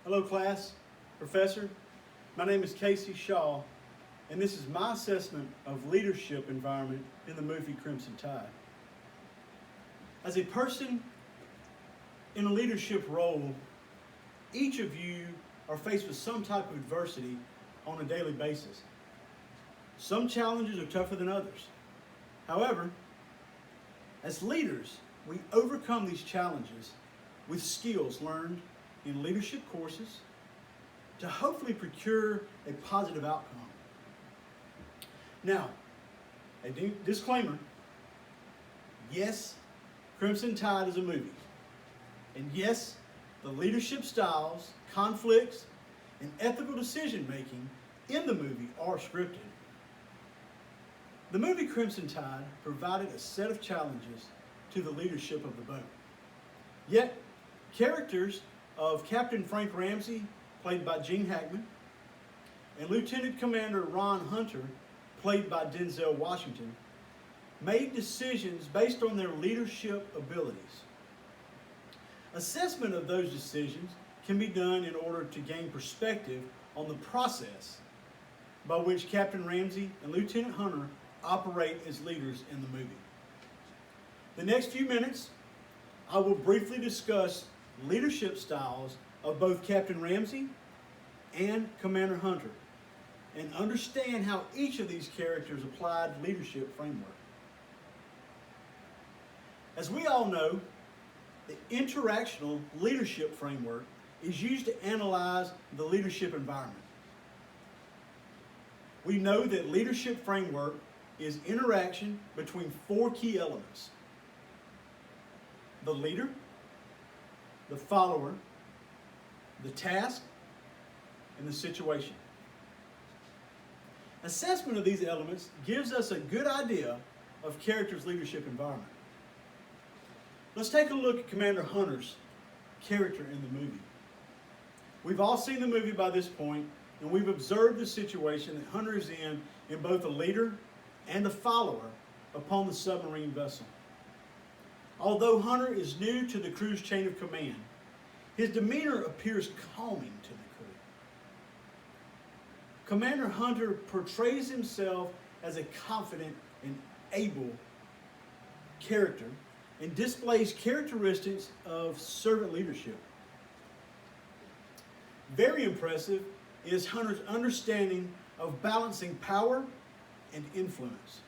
Hello class, professor. My name is Casey Shaw, and this is my assessment of leadership environment in the movie Crimson Tide. As a person in a leadership role, each of you are faced with some type of adversity on a daily basis. Some challenges are tougher than others. However, as leaders, we overcome these challenges with skills learned in leadership courses to hopefully procure a positive outcome. Now, a disclaimer, yes, Crimson Tide is a movie. And yes, the leadership styles, conflicts, and ethical decision making in the movie are scripted. The movie Crimson Tide provided a set of challenges to the leadership of the boat. Yet, characters of Captain Frank Ramsey, played by Gene Hackman, and Lieutenant Commander Ron Hunter, played by Denzel Washington, made decisions based on their leadership abilities. Assessment of those decisions can be done in order to gain perspective on the process by which Captain Ramsey and Lieutenant Hunter operate as leaders in the movie. The next few minutes, I will briefly discuss leadership styles of both Captain Ramsey and Commander Hunter and understand how each of these characters applied leadership framework. As we all know, the interactional leadership framework is used to analyze the leadership environment. We know that leadership framework is interaction between four key elements: the leader, the follower, the task, and the situation. Assessment of these elements gives us a good idea of character's leadership environment. Let's take a look at Commander Hunter's character in the movie. We've all seen the movie by this point, and we've observed the situation that Hunter is in both a leader and a follower upon the submarine vessel. Although Hunter is new to the crew's chain of command, his demeanor appears calming to the crew. Commander Hunter portrays himself as a confident and able character and displays characteristics of servant leadership. Very impressive is Hunter's understanding of balancing power and influence.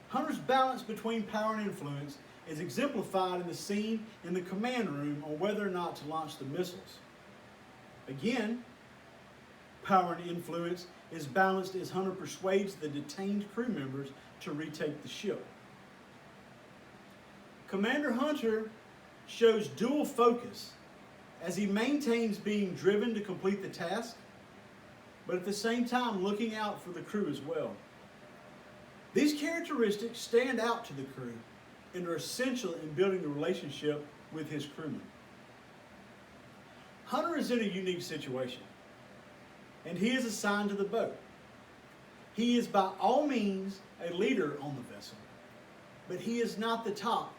Hunter's balance between power and influence is exemplified in the scene in the command room on whether or not to launch the missiles. Again, power and influence is balanced as Hunter persuades the detained crew members to retake the ship. Commander Hunter shows dual focus as he maintains being driven to complete the task, but at the same time looking out for the crew as well. These characteristics stand out to the crew and are essential in building the relationship with his crewmen. Hunter is in a unique situation, and he is assigned to the boat. He is by all means a leader on the vessel, but he is not the top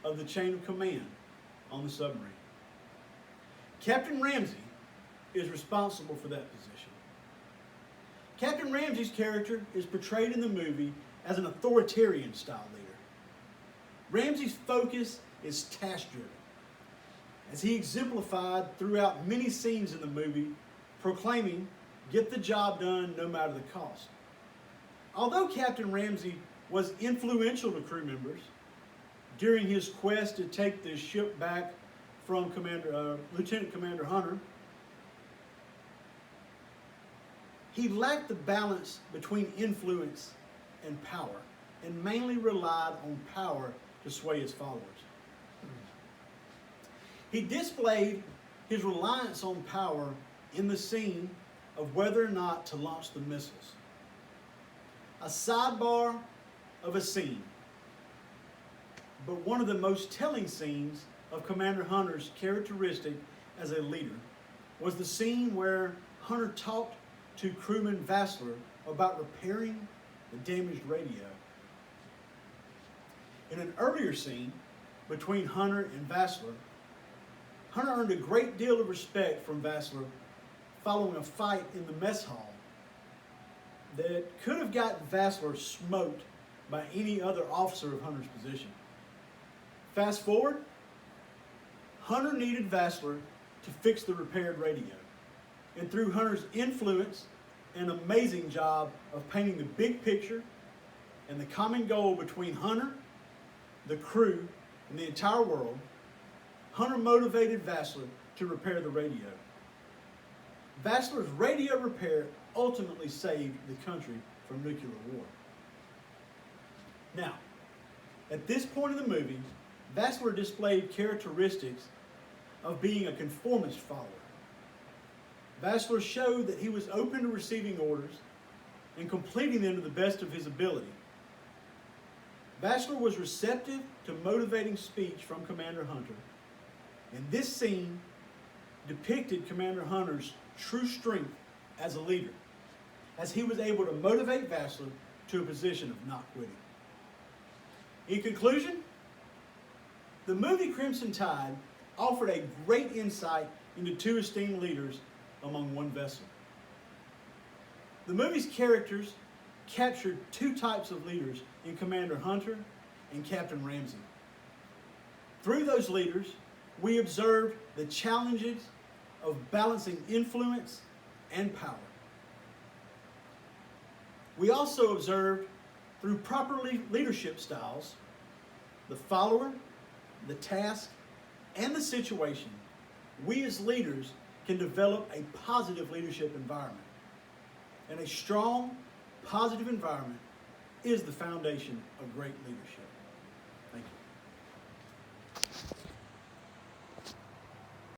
of the chain of command on the submarine. Captain Ramsey is responsible for that position. Captain Ramsey's character is portrayed in the movie as an authoritarian style leader. Ramsey's focus is task-driven, as he exemplified throughout many scenes in the movie, proclaiming, "Get the job done no matter the cost." Although Captain Ramsey was influential to crew members during his quest to take the ship back from Lieutenant Commander Hunter, he lacked the balance between influence and power, and mainly relied on power to sway his followers. He displayed his reliance on power in the scene of whether or not to launch the missiles. A sidebar of a scene, but one of the most telling scenes of Commander Hunter's characteristic as a leader was the scene where Hunter talked to crewman Vassler about repairing the damaged radio. In an earlier scene between Hunter and Vassler, Hunter earned a great deal of respect from Vassler following a fight in the mess hall that could have gotten Vassler smoked by any other officer of Hunter's position. Fast forward, Hunter needed Vassler to fix the repaired radio. And through Hunter's influence and amazing job of painting the big picture and the common goal between Hunter, the crew, and the entire world, Hunter motivated Vassler to repair the radio. Vassler's radio repair ultimately saved the country from nuclear war. Now, at this point in the movie, Vassler displayed characteristics of being a conformist follower. Vassler showed that he was open to receiving orders and completing them to the best of his ability. Vassler was receptive to motivating speech from Commander Hunter, and this scene depicted Commander Hunter's true strength as a leader, as he was able to motivate Vassler to a position of not quitting. In conclusion, the movie Crimson Tide offered a great insight into two esteemed leaders among one vessel. The movie's characters captured two types of leaders in Commander Hunter and Captain Ramsey. Through those leaders, we observed the challenges of balancing influence and power. We also observed, through proper leadership styles, the follower, the task, and the situation, we as leaders can develop a positive leadership environment. And a strong, positive environment is the foundation of great leadership.